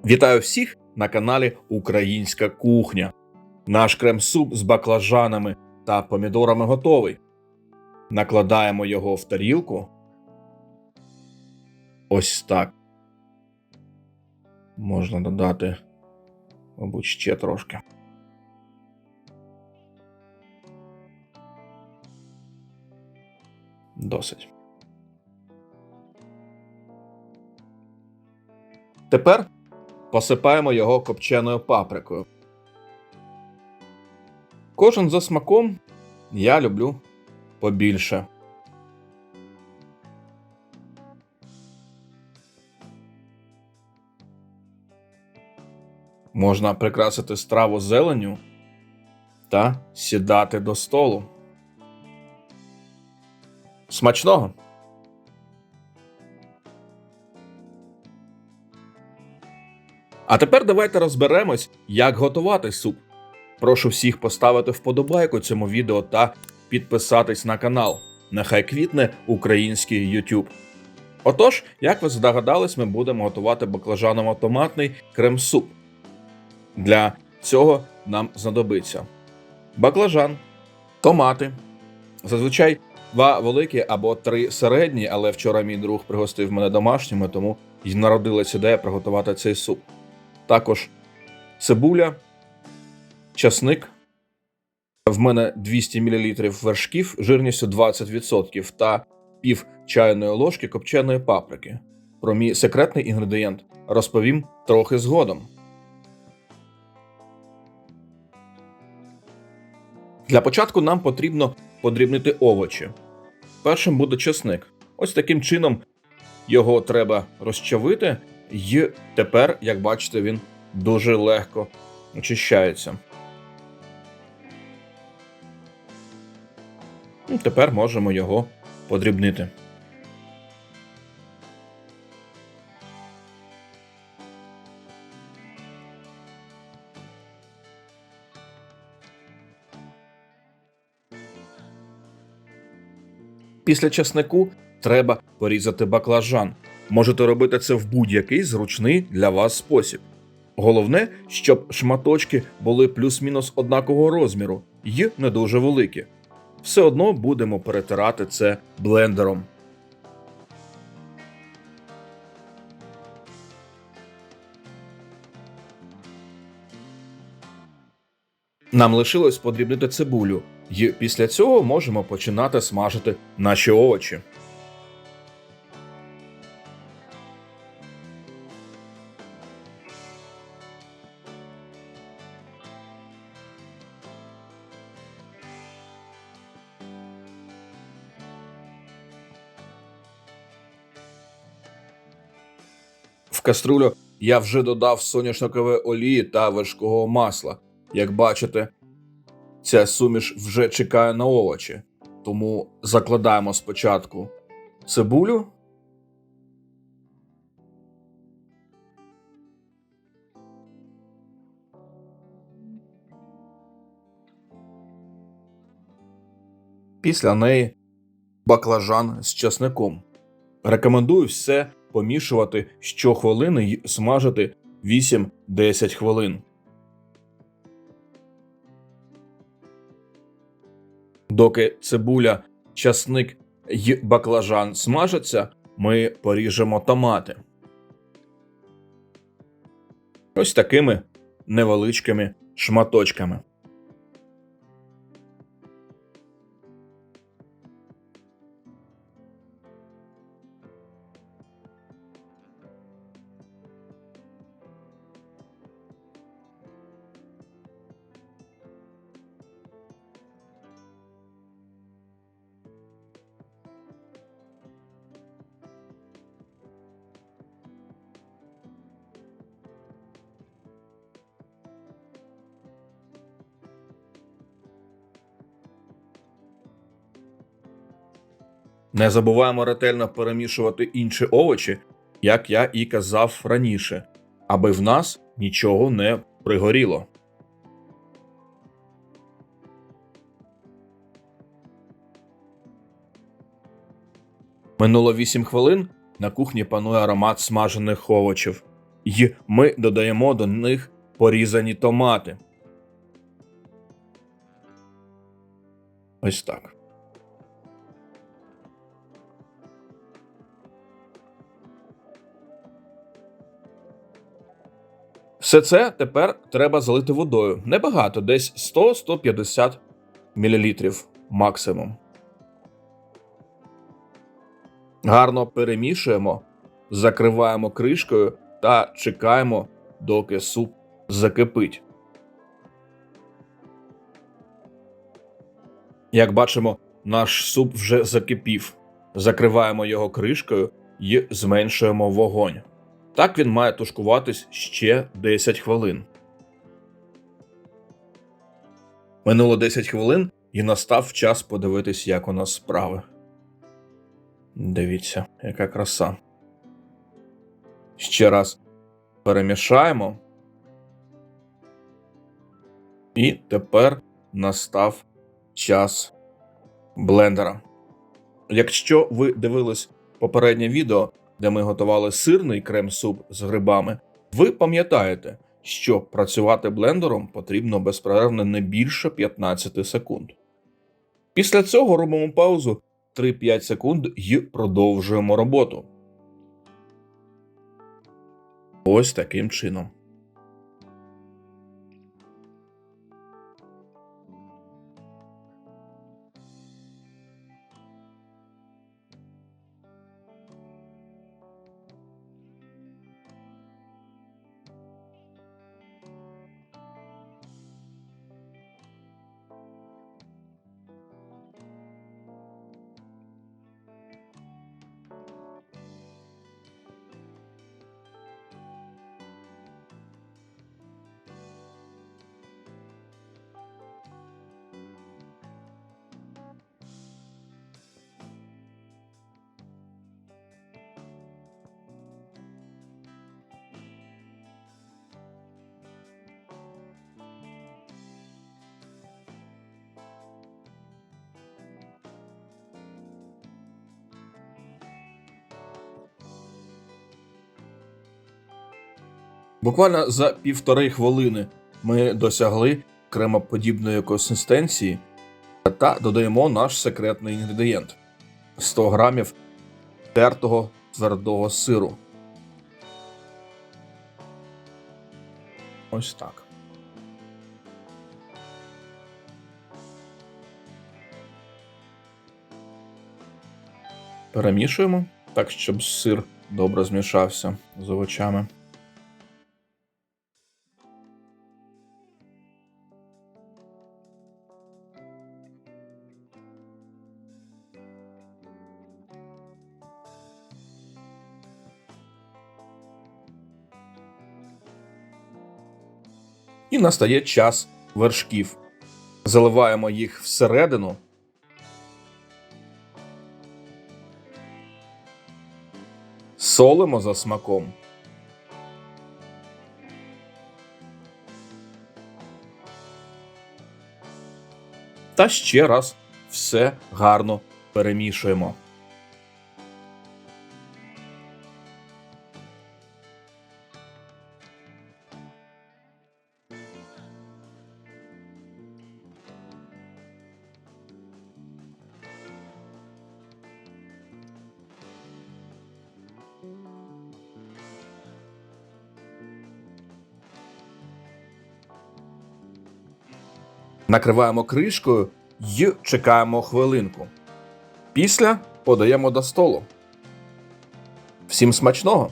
Вітаю всіх на каналі Українська кухня. Наш крем-суп з баклажанами та помідорами готовий. Накладаємо його в тарілку. Ось так. Можна додати, мабуть, ще трошки. Досить. Тепер посипаємо його копченою паприкою. Кожен за смаком, я люблю побільше. Можна прикрасити страву зеленню та сідати до столу. Смачного! А тепер давайте розберемось, як готувати суп. Прошу всіх поставити вподобайку цьому відео та підписатись на канал. Нехай квітне український YouTube. Отож, як ви здогадались, ми будемо готувати баклажаново-томатний крем-суп. Для цього нам знадобиться баклажан, томати, зазвичай 2 великі або 3 середні, але вчора мій друг пригостив мене домашніми, тому й народилась ідея приготувати цей суп. Також цибуля, часник, в мене 200 мл вершків жирністю 20% та пів чайної ложки копченої паприки. Про мій секретний інгредієнт розповім трохи згодом. Для початку нам потрібно подрібнити овочі. Першим буде часник. Ось таким чином його треба розчавити, і тепер, як бачите, він дуже легко очищається. І тепер можемо його подрібнити. Після часнику треба порізати баклажан. Можете робити це в будь-який зручний для вас спосіб. Головне, щоб шматочки були плюс-мінус однакового розміру і не дуже великі. Все одно будемо перетирати це блендером. Нам лишилось подрібнити цибулю, і після цього можемо починати смажити наші овочі. В каструлю я вже додав соняшникової олії та вершкового масла. Як бачите, ця суміш вже чекає на овочі. Тому закладаємо спочатку цибулю. Після неї баклажан з часником. Рекомендую все помішувати щохвилини і смажити 8-10 хвилин. Доки цибуля, часник і баклажан смажаться, ми поріжемо томати. Ось такими невеличкими шматочками. Не забуваємо ретельно перемішувати інші овочі, як я і казав раніше, аби в нас нічого не пригоріло. Минуло 8 хвилин, на кухні панує аромат смажених овочів. І ми додаємо до них порізані томати. Ось так. Все це тепер треба залити водою. Небагато, десь 100-150 мл максимум. Гарно перемішуємо, закриваємо кришкою та чекаємо, доки суп закипить. Як бачимо, наш суп вже закипів. Закриваємо його кришкою і зменшуємо вогонь. Так він має тушкуватись ще 10 хвилин. Минуло 10 хвилин і настав час подивитись, як у нас справи. Дивіться, яка краса. Ще раз перемішаємо. І тепер настав час блендера. Якщо ви дивились попереднє відео, де ми готували сирний крем-суп з грибами, ви пам'ятаєте, що працювати блендером потрібно безперервно не більше 15 секунд. Після цього робимо паузу 3-5 секунд і продовжуємо роботу. Ось таким чином. Буквально за 1,5 хвилини ми досягли кремоподібної консистенції та додаємо наш секретний інгредієнт – 100 грамів тертого твердого сиру. Ось так. Перемішуємо так, щоб сир добре змішався з овочами. І настає час вершків. Заливаємо їх всередину. Солимо за смаком. Та ще раз все гарно перемішуємо. Накриваємо кришкою і чекаємо хвилинку. Після подаємо до столу. Всім смачного!